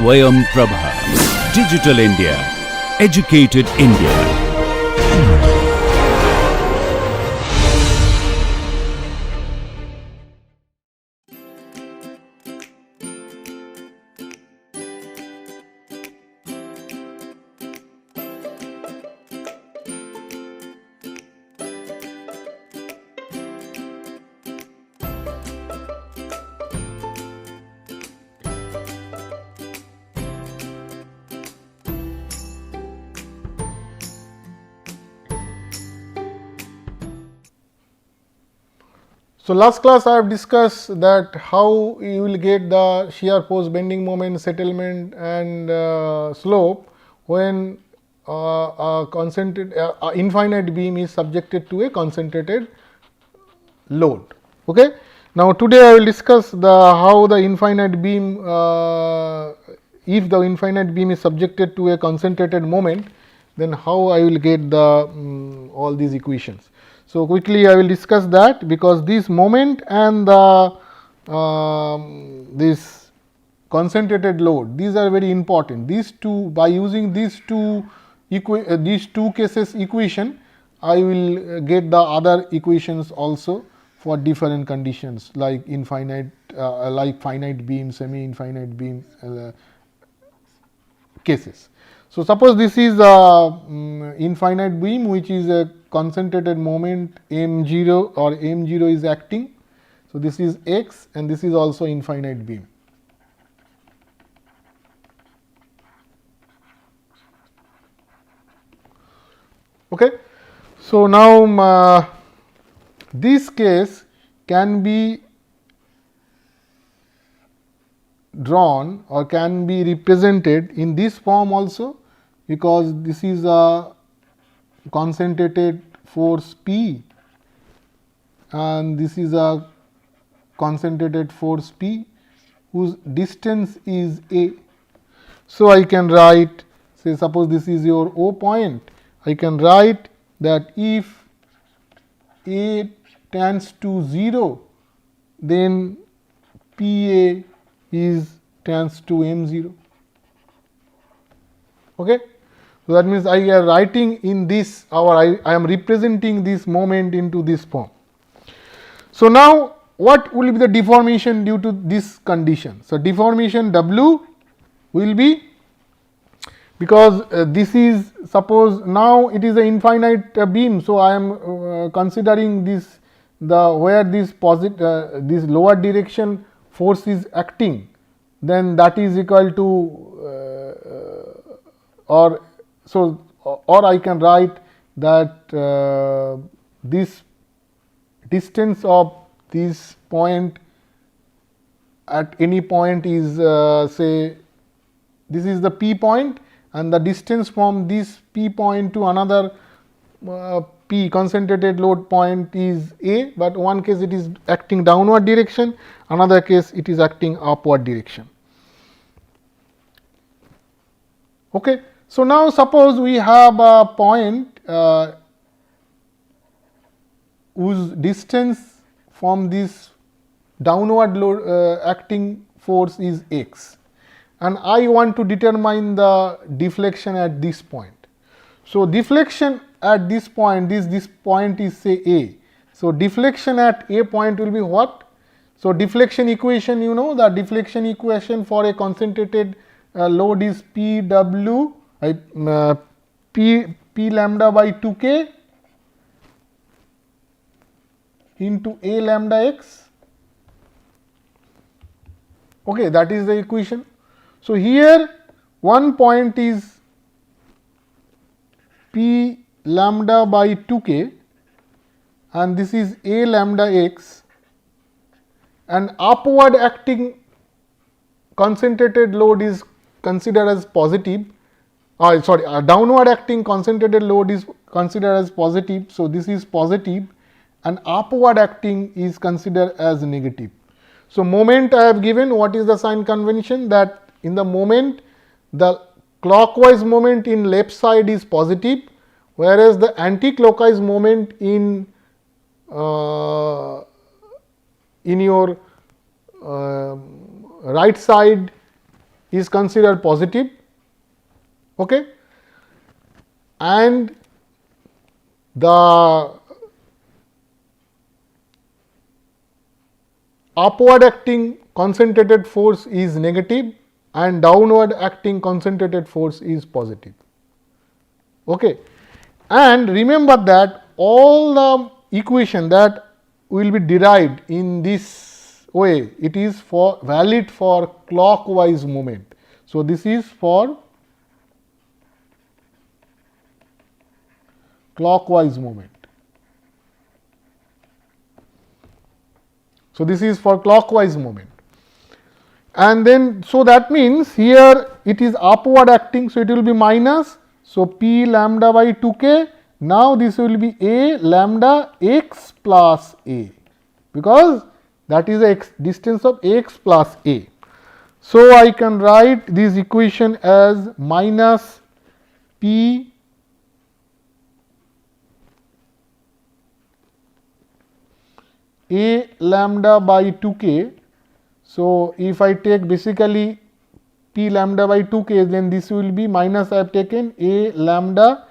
Swayam Prabha. Digital India. Educated India. So, last class I have discussed that how you will get the shear force, bending moment, settlement and slope when a infinite beam is subjected to a concentrated load. Okay. Now, today I will discuss how the infinite beam, if the infinite beam is subjected to a concentrated moment, then how I will get the all these equations. So, quickly I will discuss that, because this moment and the this concentrated load, these are very important. These two, by using these two cases equation, I will get the other equations also for different conditions like infinite, like finite beam, semi-infinite beam cases. So, suppose this is a infinite beam which is a concentrated moment m0 or m0 is acting. So, this is x and this is also infinite beam. Okay. So, now this case can be drawn or can be represented in this form also, because this is a concentrated force P and this is a concentrated force P whose distance is A. So, I can write, say suppose this is your O point, I can write that if A tends to 0, then P A tends to m0. Okay. So, that means I am writing in this, or I am representing this moment into this form. So, now what will be the deformation due to this condition? So, deformation W will be, because this is, suppose now it is an infinite beam. So, I am considering this, where this this lower direction force is acting, then that is equal to or I can write that this distance of this point at any point is say this is the P point, and the distance from this P point to another P concentrated load point is A, but one case it is acting downward direction, another case it is acting upward direction. Okay. So, now suppose we have a point whose distance from this downward load acting force is x, and I want to determine the deflection at this point. So, deflection at this point, this point is say A. So, deflection at A point will be what? So, deflection equation, you know, the deflection equation for a concentrated load is P W P lambda by 2k into A lambda x. Okay, that is the equation. So, here one point is P lambda by 2k and this is A lambda x, and upward acting concentrated load is considered as positive. Downward acting concentrated load is considered as positive. So, this is positive and upward acting is considered as negative. So, moment I have given, what is the sign convention, that in the moment the clockwise moment in left side is positive, whereas the anti-clockwise moment in your right side is considered positive, okay, and the upward acting concentrated force is negative and downward acting concentrated force is positive. Okay. And remember that all the equation that will be derived in this way, it is for valid for clockwise movement. So, this is for clockwise movement. So, this is for clockwise movement, and then so that means here it is upward acting. So, it will be minus. So, p lambda by 2k. Now, this will be a lambda x plus a, because that is the distance of x plus a. So, I can write this equation as minus p a lambda by 2k. So, if I take basically p lambda by 2k, then this will be minus, I have taken a lambda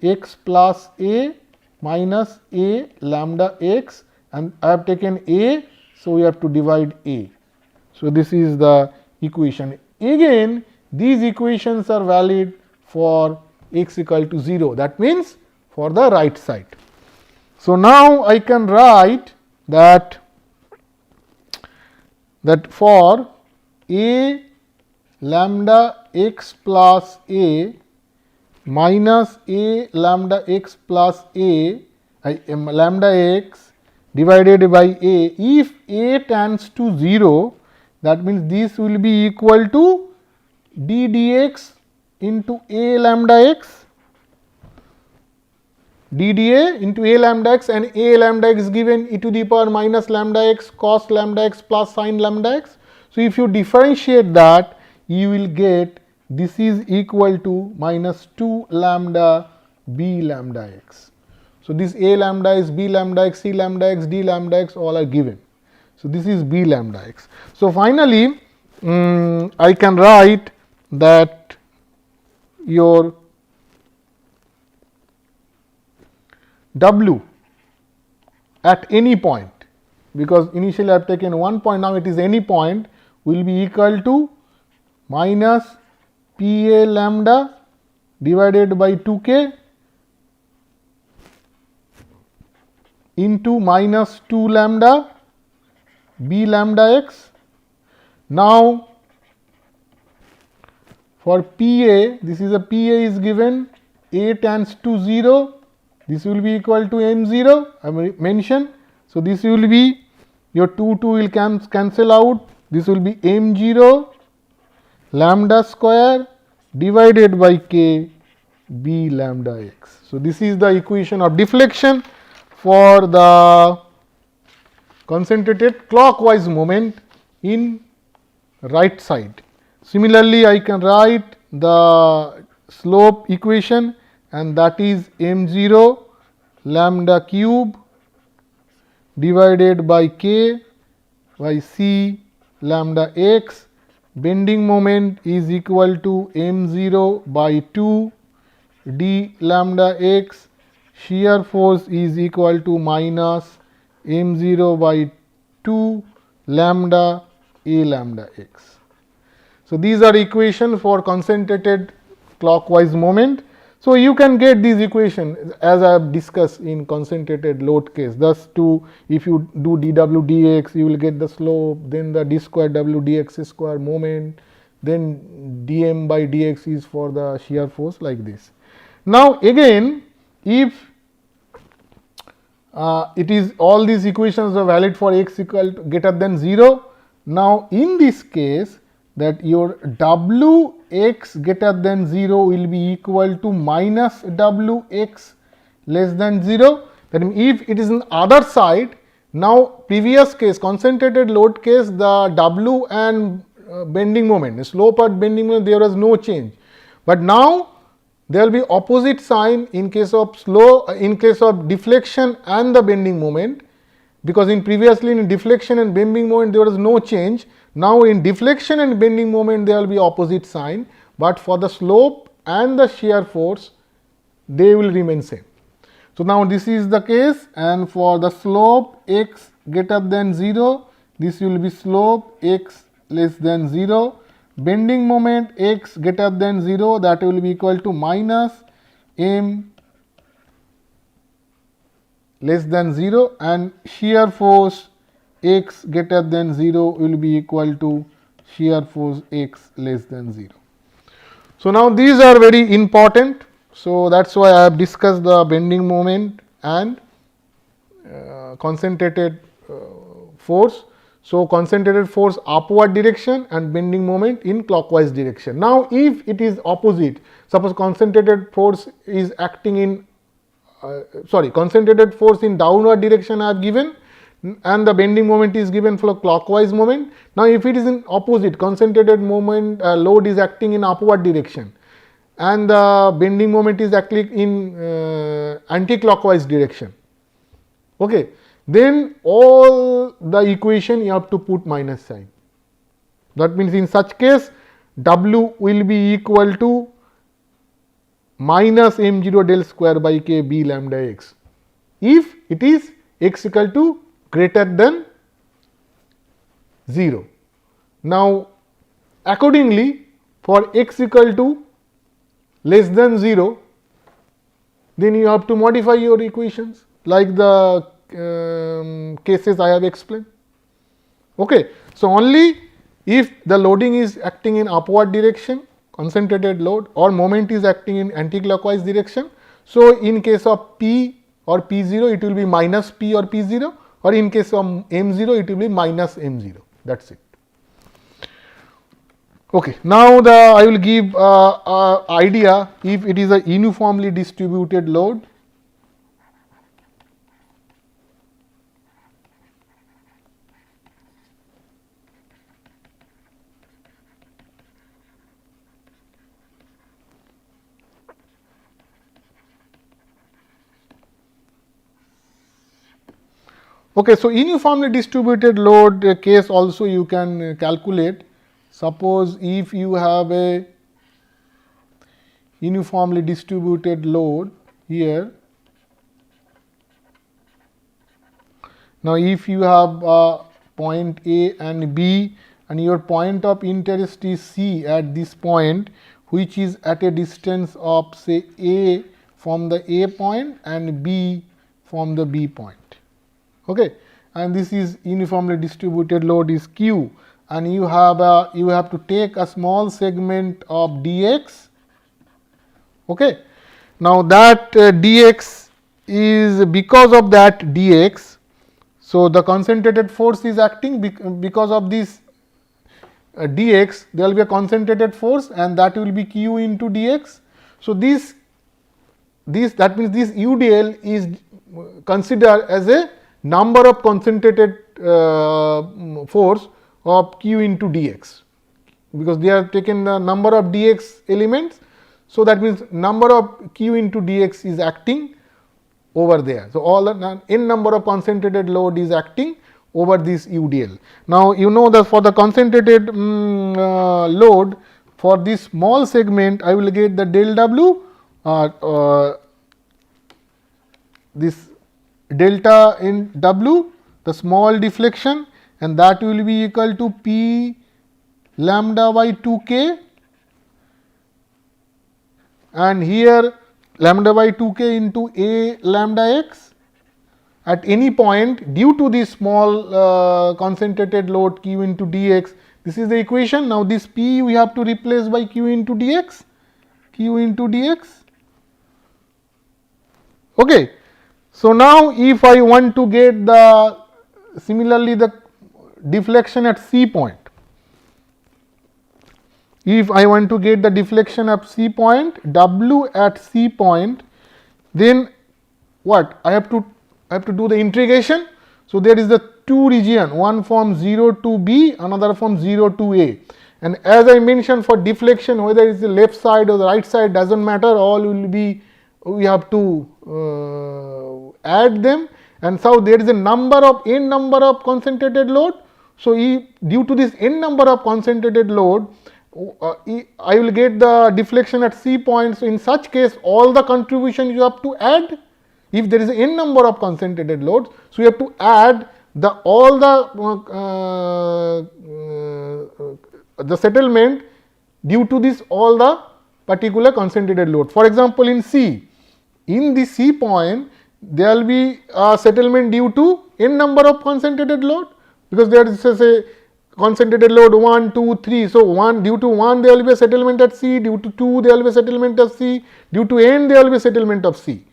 x plus a minus a lambda x, and I have taken a. So, we have to divide a. So, this is the equation. Again these equations are valid for x equal to 0, that means for the right side. So, now I can write that for a lambda x plus a minus a lambda x plus a lambda x divided by a, if a tends to 0, that means this will be equal to d dx into a lambda x, d dA into a lambda x, and a lambda x is given e to the power minus lambda x cos lambda x plus sin lambda x. So, if you differentiate that, you will get this is equal to minus 2 lambda b lambda x. So, this a lambda is b lambda x, c lambda x, d lambda x, all are given. So, this is b lambda x. So, finally, I can write that your W at any point, because initially I have taken one point, now it is any point, will be equal to minus p a lambda divided by 2k into minus 2 lambda b lambda x. Now, for p a, this is a p a is given, a tends to 0. This will be equal to m 0, I mentioned. So, this will be your 2 will cancel out, this will be m 0 lambda square divided by k b lambda x. So, this is the equation of deflection for the concentrated clockwise moment in right side. Similarly, I can write the slope equation, and that is m 0 lambda cube divided by k by c lambda x. Bending moment is equal to m 0 by 2 d lambda x. Shear force is equal to minus m 0 by 2 lambda a lambda x. So, these are equations for concentrated clockwise moment. So, you can get these equations as I have discussed in concentrated load case. Thus, if you do dw dx, you will get the slope, then the d square w dx square moment, then dm by dx is for the shear force, like this. Now, again, if it is all these equations are valid for x equal to greater than 0. Now, in this case, that your w x greater than 0 will be equal to minus w x less than 0. That means, if it is in other side, now previous case concentrated load case, the w and bending moment, slope at bending moment, there was no change. But now there will be opposite sign in case of deflection and the bending moment. because in previously in deflection and bending moment there was no change. Now in deflection and bending moment there will be opposite sign, but for the slope and the shear force they will remain same. So now this is the case, and for the slope x greater than 0, this will be slope x less than 0, bending moment x greater than 0, that will be equal to minus m less than 0, and shear force x greater than 0 will be equal to shear force x less than 0. So now these are very important. So that's why I have discussed the bending moment and concentrated force. So concentrated force upward direction and bending moment in clockwise direction. Now if it is opposite, suppose concentrated force is acting in concentrated force in downward direction I have given, and the bending moment is given for clockwise moment. Now if it is in opposite, concentrated moment load is acting in upward direction and the bending moment is acting in anti-clockwise direction, okay, then all the equation you have to put minus sign. That means in such case W will be equal to minus m0 del square by k b lambda x if it is x equal to greater than 0. Now accordingly for x equal to less than 0, then you have to modify your equations like the cases I have explained. Okay. So only if the loading is acting in upward direction, concentrated load, or moment is acting in anti-clockwise direction. So in case of P or P0 it will be minus P or P0, or in case of M0 it will be minus M0, that is it. Okay. Now I will give idea if it is a uniformly distributed load. Okay, so uniformly distributed load case also you can calculate. Suppose if you have a uniformly distributed load here. Now if you have point A and B and your point of interest is C at this point, which is at a distance of say A from the A point and B from the B point. Okay, and this is uniformly distributed load is Q, and you have to take a small segment of dx. Okay. Now that dx is because of that dx, so the concentrated force is acting because of this dx, there will be a concentrated force and that will be Q into dx. So this that means this UDL is considered as a number of concentrated force of Q into dx, because they have taken the number of dx elements. So that means number of Q into dx is acting over there. So all the n number of concentrated load is acting over this UDL. Now you know that for the concentrated load for this small segment I will get the del W, this delta in W, the small deflection, and that will be equal to P lambda by 2k, and here lambda by 2k into A lambda x at any point due to this small concentrated load Q into dx. This is the equation. Now this P we have to replace by Q into dx, Q into dx. Okay. So now if I want to get the similarly the deflection at C point, if I want to get the deflection at C point, W at C point, then what I have to do the integration. So there is the two region, one from 0 to B, another from 0 to A, and as I mentioned for deflection, whether it is the left side or the right side does not matter, all will be we have to add them, and so there is a number of n number of concentrated load. So, due to this n number of concentrated load, I will get the deflection at C point. So, in such case all the contribution you have to add. If there is n number of concentrated loads, so you have to add all the settlement due to this all the particular concentrated load. For example, in C, in the C point there will be a settlement due to n number of concentrated load, because there is say concentrated load 1, 2, 3. So, 1 due to 1 there will be a settlement at C, due to 2 there will be a settlement of C, due to n there will be a settlement of C.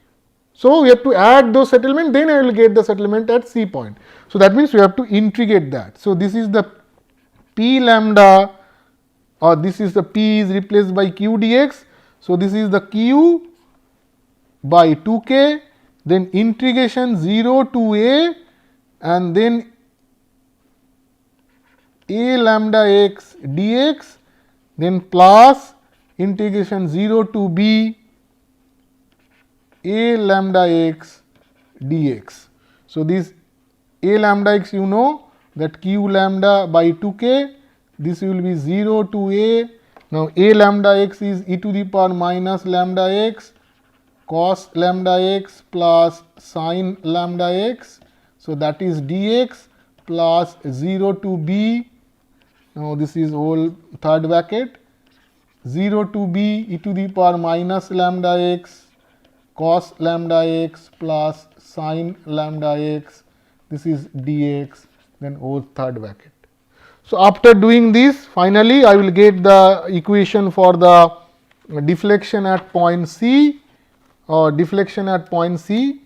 So, we have to add those settlement, then I will get the settlement at C point. So, that means we have to integrate that. So, this is the P lambda, or this is the P is replaced by Q dx. So, this is the Q by 2k, then integration 0 to A, and then A lambda x dx, then plus integration 0 to B A lambda x dx. So, this A lambda x you know that Q lambda by 2k, this will be 0 to A. Now, A lambda x is e to the power minus lambda x cos lambda x plus sin lambda x. So, that is dx plus 0 to B. Now, this is whole third bracket 0 to B e to the power minus lambda x cos lambda x plus sin lambda x, this is dx, then whole third bracket. So, after doing this, finally, I will get the equation for the deflection at point C, or deflection at point C.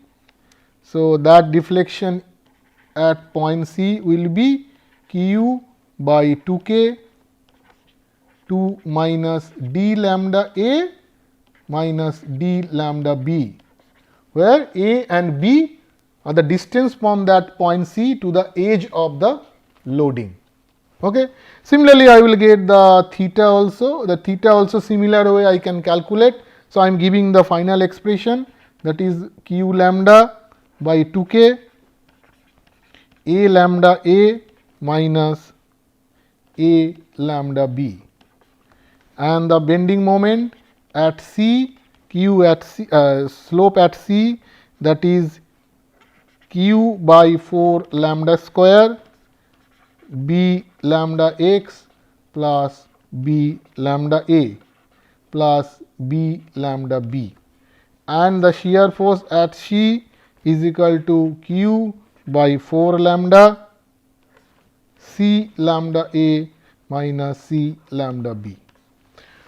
So, that deflection at point C will be Q by 2k 2 minus d lambda A minus d lambda B, where A and B are the distance from that point C to the edge of the loading. Okay. Similarly, I will get the theta also. The theta also similar way I can calculate. So, I am giving the final expression, that is Q lambda by 2k A lambda A minus A lambda B, and the bending moment at C, Q at C, slope at C, that is Q by 4 lambda square B lambda x plus B lambda A plus B lambda B, and the shear force at C is equal to Q by 4 lambda C lambda A minus C lambda B.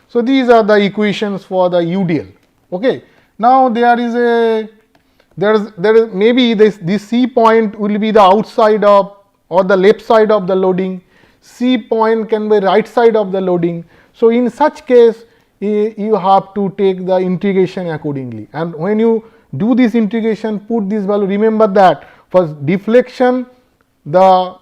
So, these are the equations for the UDL. Okay. Now, there is maybe this C point will be the outside of or the left side of the loading, C point can be right side of the loading. So, in such case you have to take the integration accordingly, and when you do this integration, put this value, remember that for deflection the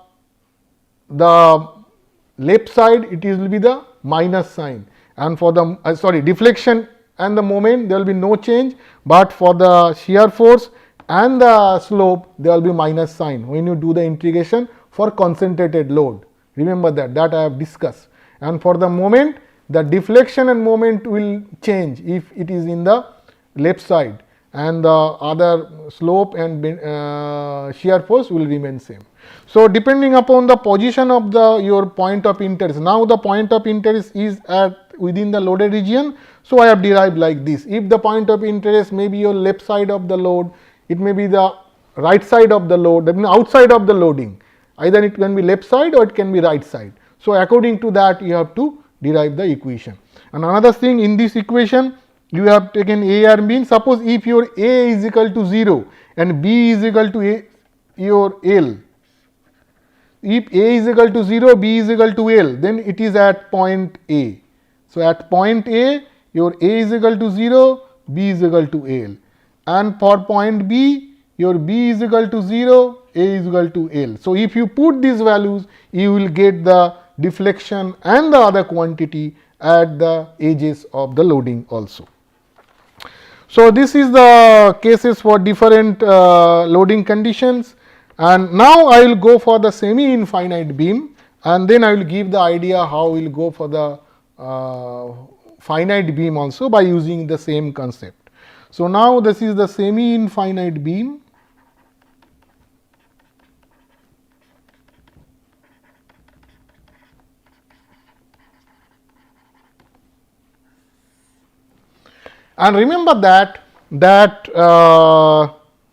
left side it will be the minus sign, and for the deflection and the moment there will be no change, but for the shear force and the slope there will be minus sign when you do the integration for concentrated load. Remember that I have discussed, and for the moment the deflection and moment will change if it is in the left side, and the other slope and shear force will remain same. So, depending upon the position of your point of interest, now the point of interest is at within the loaded region. So, I have derived like this. If the point of interest may be your left side of the load, it may be the right side of the load, that means outside of the loading, either it can be left side or it can be right side. So, according to that you have to derive the equation. And another thing, in this equation you have taken A or B. Suppose if your A is equal to 0 and B is equal to your L, if A is equal to 0, B is equal to L, then it is at point A. So, at point A your A is equal to 0, B is equal to L, and for point B your B is equal to 0, A is equal to L. So, if you put these values you will get the deflection and the other quantity at the edges of the loading also. So, this is the cases for different loading conditions, and now I will go for the semi infinite beam, and then I will give the idea how we will go for the finite beam also by using the same concept. So, now this is the semi infinite beam. And remember that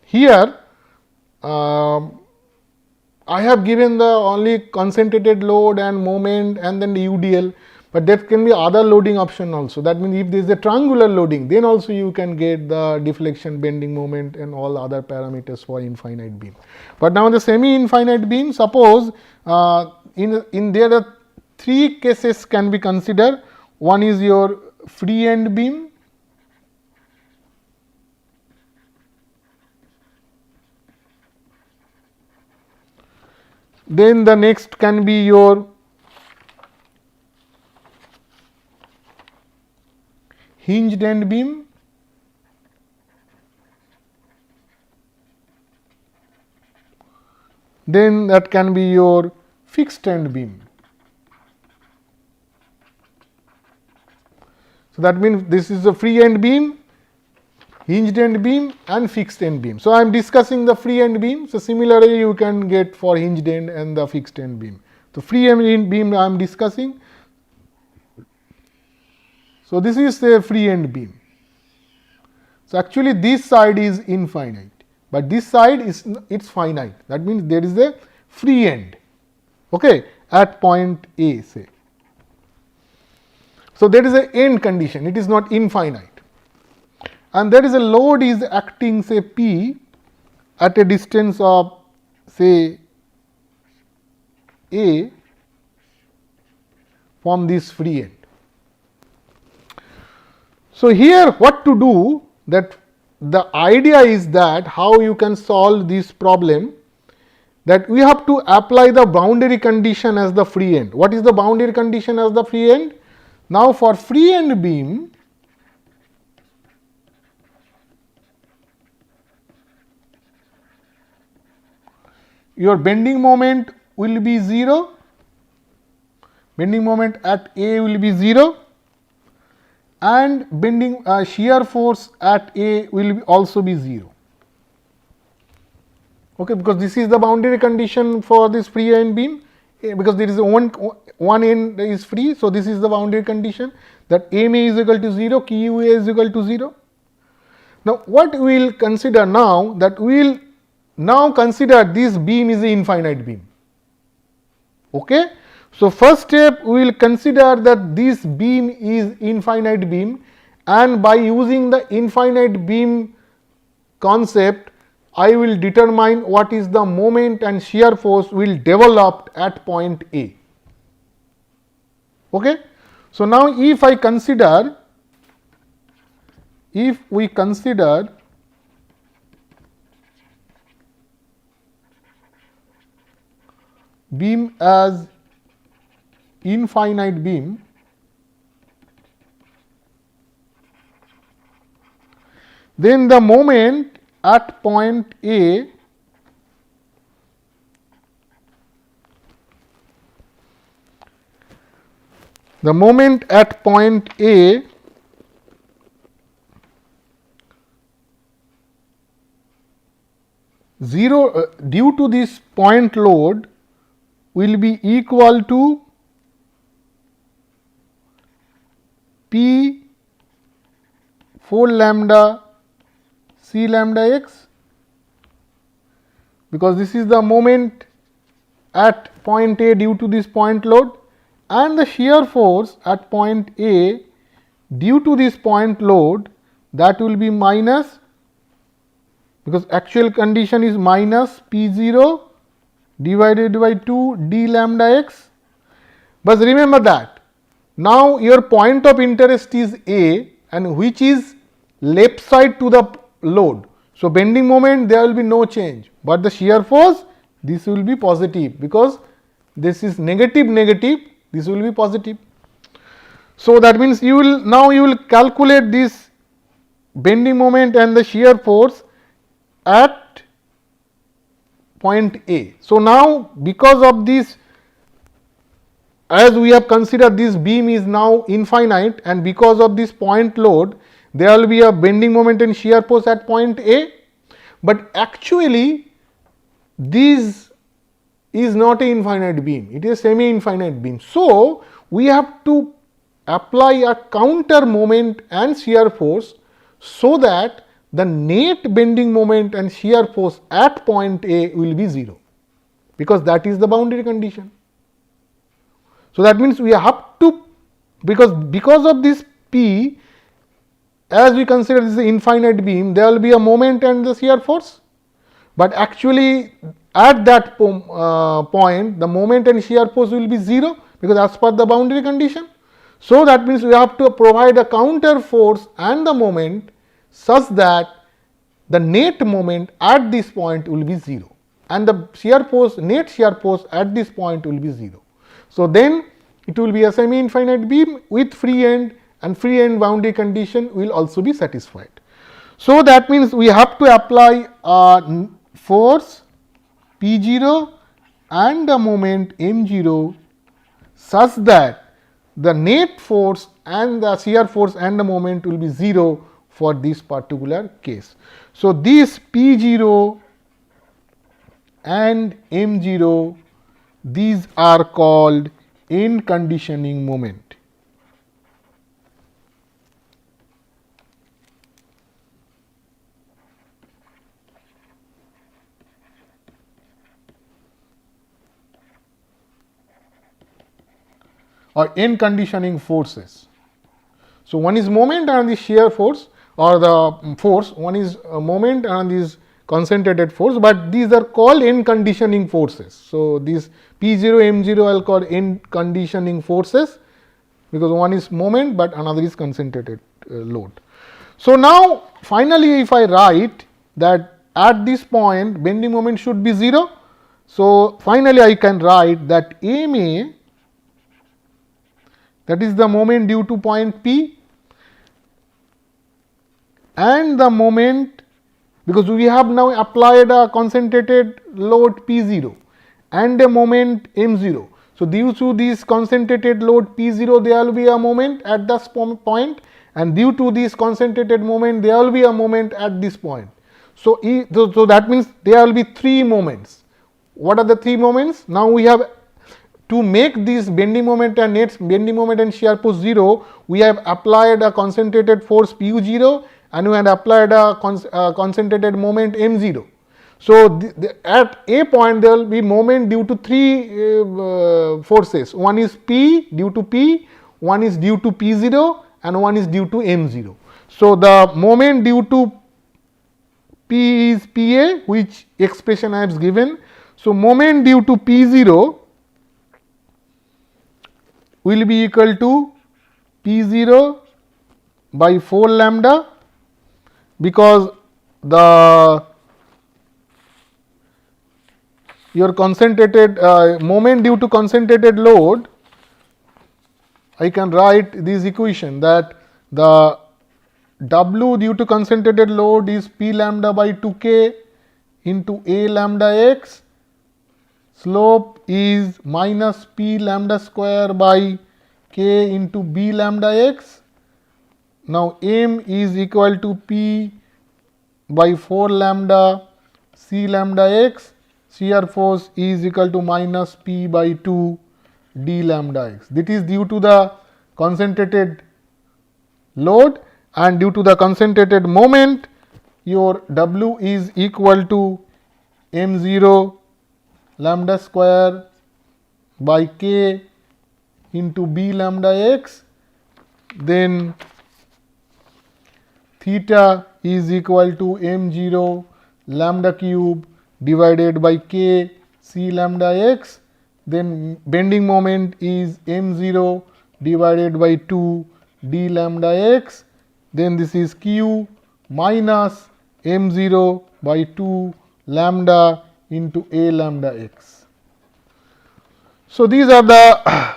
here I have given the only concentrated load and moment and then the UDL, but there can be other loading option also. That means if there is a triangular loading, then also you can get the deflection, bending moment and all other parameters for infinite beam. But now the semi infinite beam, suppose in there are three cases can be considered. One is your free end beam, then the next can be your hinged end beam, then that can be your fixed end beam. So, that means this is a free end beam, hinged end beam and fixed end beam. So, I am discussing the free end beam. So, similarly you can get for hinged end and the fixed end beam. So, free end beam I am discussing. So, this is the free end beam. So, actually this side is infinite, but this side is it's finite. That means there is a free end, okay, at point A, say. So, there is a end condition, it is not infinite. And there is a load is acting, say P, at a distance of say A from this free end. So, here what to do, that the idea is that how you can solve this problem, that we have to apply the boundary condition as the free end. What is the boundary condition as the free end? Now, for free end beam, your bending moment will be 0, bending moment at A will be 0 and bending shear force at A will also be 0, okay, because this is the boundary condition for this free end beam, because there is one end is free. So, this is the boundary condition that M A is equal to 0, Q A is equal to 0. Now, what we will consider now, that we will now consider this beam is an infinite beam. Okay. So, first step we will consider that this beam is infinite beam, and by using the infinite beam concept I will determine what is the moment and shear force will develop at point A. Okay. So, now if I consider, if we consider beam as infinite beam, then the moment at point A the moment at point A due to this point load will be equal to P 4 lambda C lambda x, because this is the moment at point A due to this point load, and the shear force at point A due to this point load, that will be minus, because actual condition is minus P 0 divided by 2 d lambda x. But remember that now your point of interest is A, and which is left side to the load. So, bending moment there will be no change, but the shear force this will be positive, because this is negative negative, this will be positive. So, that means you will now you will calculate this bending moment and the shear force at point A. So, now because of this, as we have considered this beam is now infinite, and because of this point load there will be a bending moment and shear force at point A, but actually this is not an infinite beam, it is a semi infinite beam. So, we have to apply a counter moment and shear force, so that the net bending moment and shear force at point A will be 0, because that is the boundary condition. So, that means we have to, because of this P, as we consider this is an infinite beam, there will be a moment and the shear force, but actually at that point the moment and shear force will be 0, because as per the boundary condition. So, that means we have to provide a counter force and the moment such that the net moment at this point will be 0, and the shear force, net shear force at this point will be 0. So, then it will be a semi infinite beam with free end, and free end boundary condition will also be satisfied. So, that means we have to apply a force P 0 and a moment m 0 such that the net force and the shear force and the moment will be 0 for this particular case. So, this P 0 and m 0, these are called end conditioning moment. Or end conditioning forces. So, one is moment and the shear force or the force, one is moment and this concentrated force, but these are called end conditioning forces. So, these P 0, m 0 I will call end conditioning forces, because one is moment, but another is concentrated load. So, now finally, if I write that at this point bending moment should be 0. So, finally, I can write that m A, that is the moment due to point P, and the moment, because we have now applied a concentrated load P 0 and a moment m 0. So, due to this concentrated load P 0 there will be a moment at this point, and due to this concentrated moment there will be a moment at this point. So, so that means there will be 3 moments. What are the 3 moments? Now, we have to make this bending moment and net bending moment and shear force 0, we have applied a concentrated force P 0 and we had applied a concentrated moment m 0. So, at a point there will be moment due to 3 forces, one is P due to P, one is due to P 0 and one is due to m 0. So, the moment due to P is P A, which expression I have given. So, moment due to P 0 will be equal to P 0 by 4 lambda, because the your concentrated moment due to concentrated load, I can write this equation that the W due to concentrated load is P lambda by 2k into A lambda x, slope is minus P lambda square by k into B lambda x. Now, m is equal to P by 4 lambda C lambda x, shear force is equal to minus P by 2 d lambda x. This is due to the concentrated load, and due to the concentrated moment your W is equal to m 0 lambda square by k into B lambda x, then theta is equal to m 0 lambda cube divided by k C lambda x, then bending moment is m 0 divided by 2 d lambda x, then this is q minus m 0 by 2 lambda into A lambda x. So, these are the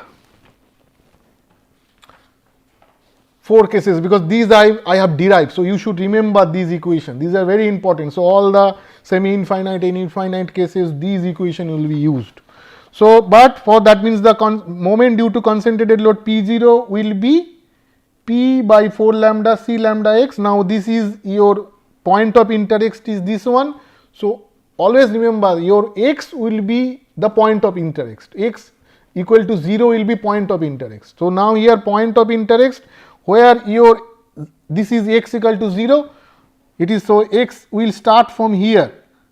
4 cases, because these I have derived. So, you should remember these equations, these are very important. So, all the semi infinite and infinite cases, these equation will be used. So, but for that means the moment due to concentrated load P0 will be P by 4 lambda C lambda x. Now, this is your point of interest is this one. So, always remember your x will be the point of interest, x equal to 0 will be point of interest. So, now here point of interest where your this is x equal to 0, it is, so x will start from here.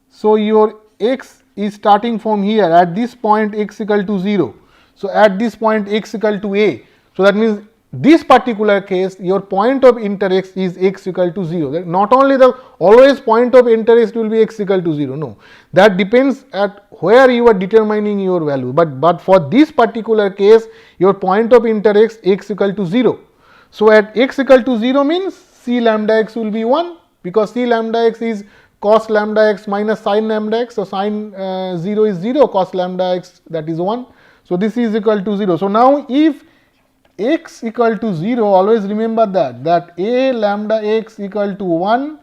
So, your x is starting from here at this point x equal to 0. So, at this point x equal to a. So, that means this particular case your point of interest is x equal to 0. Not only the always point of interest will be x equal to 0, no, that depends at where you are determining your value, but for this particular case your point of interest x equal to 0. So, at x equal to 0 means C lambda x will be 1, because C lambda x is cos lambda x minus sin lambda x. So, sin 0 is 0, cos lambda x, that is 1. So, this is equal to 0. So, now if x equal to 0, always remember that a lambda x equal to 1,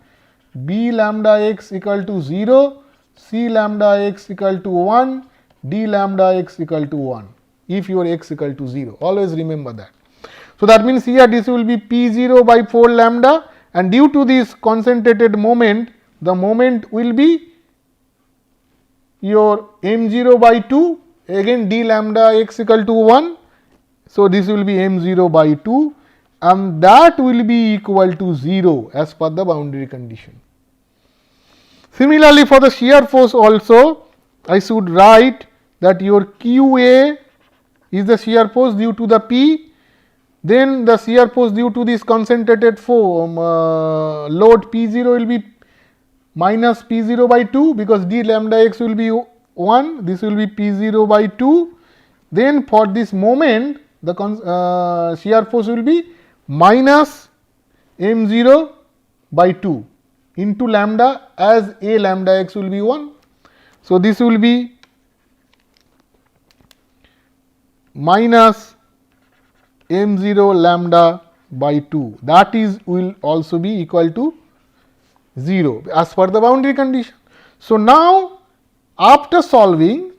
b lambda x equal to 0, c lambda x equal to 1, d lambda x equal to 1, if your x equal to 0, always remember that. So, that means here this will be P0 by 4 lambda, and due to this concentrated moment, the moment will be your m0 by 2, again d lambda x equal to 1. So, this will be m0 by 2, and that will be equal to 0 as per the boundary condition. Similarly, for the shear force also, I should write that your QA is the shear force due to the P, then the shear force due to this concentrated load P0 will be minus P0 by 2, because d lambda x will be 1, this will be P0 by 2. Then for this moment the shear force will be minus m0 by 2 into lambda, as a lambda x will be 1. So, this will be minus m0 lambda by 2, that is will also be equal to 0 as per the boundary condition. So, now after solving,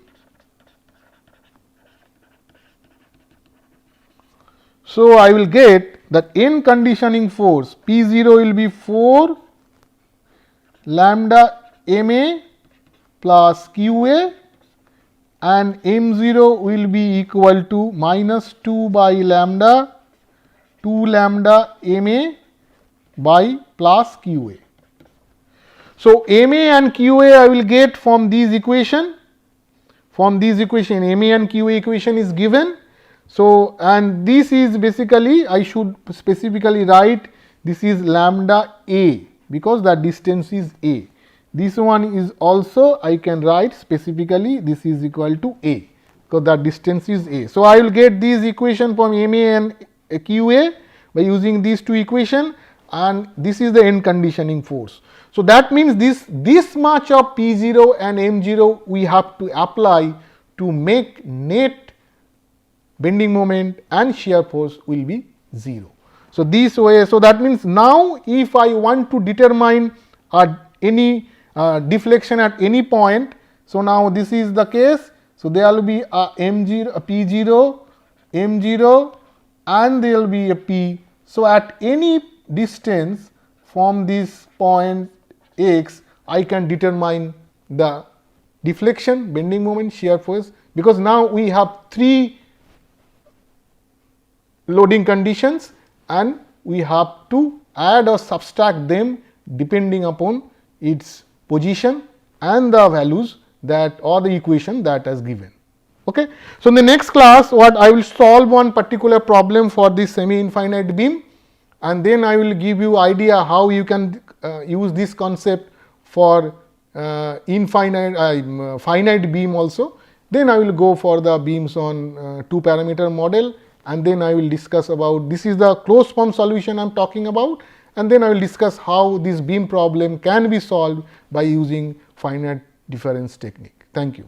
so I will get that n conditioning force P0 will be 4 lambda ma plus qa, and m0 will be equal to minus 2 by lambda 2 lambda ma by plus qa. So, ma and qa I will get from these equation, ma and qa equation is given. So, and this is basically I should specifically write this is lambda a, because the distance is a. This one is also I can write specifically this is equal to a, because the distance is a. So, I will get these equation from ma and qa by using these two equation, and this is the end conditioning force. So, that means this much of P0 and M0 we have to apply to make net bending moment and shear force will be 0. So, this way, so that means now if I want to determine any deflection at any point, so now this is the case. So, there will be a M0, a P0, M0, and there will be a P. So, at any distance from this point x, I can determine the deflection, bending moment, shear force, because now we have 3 loading conditions and we have to add or subtract them depending upon its position and the values that or the equation that is given. Okay. So, in the next class what I will solve one particular problem for this semi infinite beam, and then I will give you idea how you can use this concept for finite beam also. Then I will go for the beams on 2 parameter model, and then I will discuss about this is the closed form solution I am talking about, and then I will discuss how this beam problem can be solved by using finite difference technique. Thank you.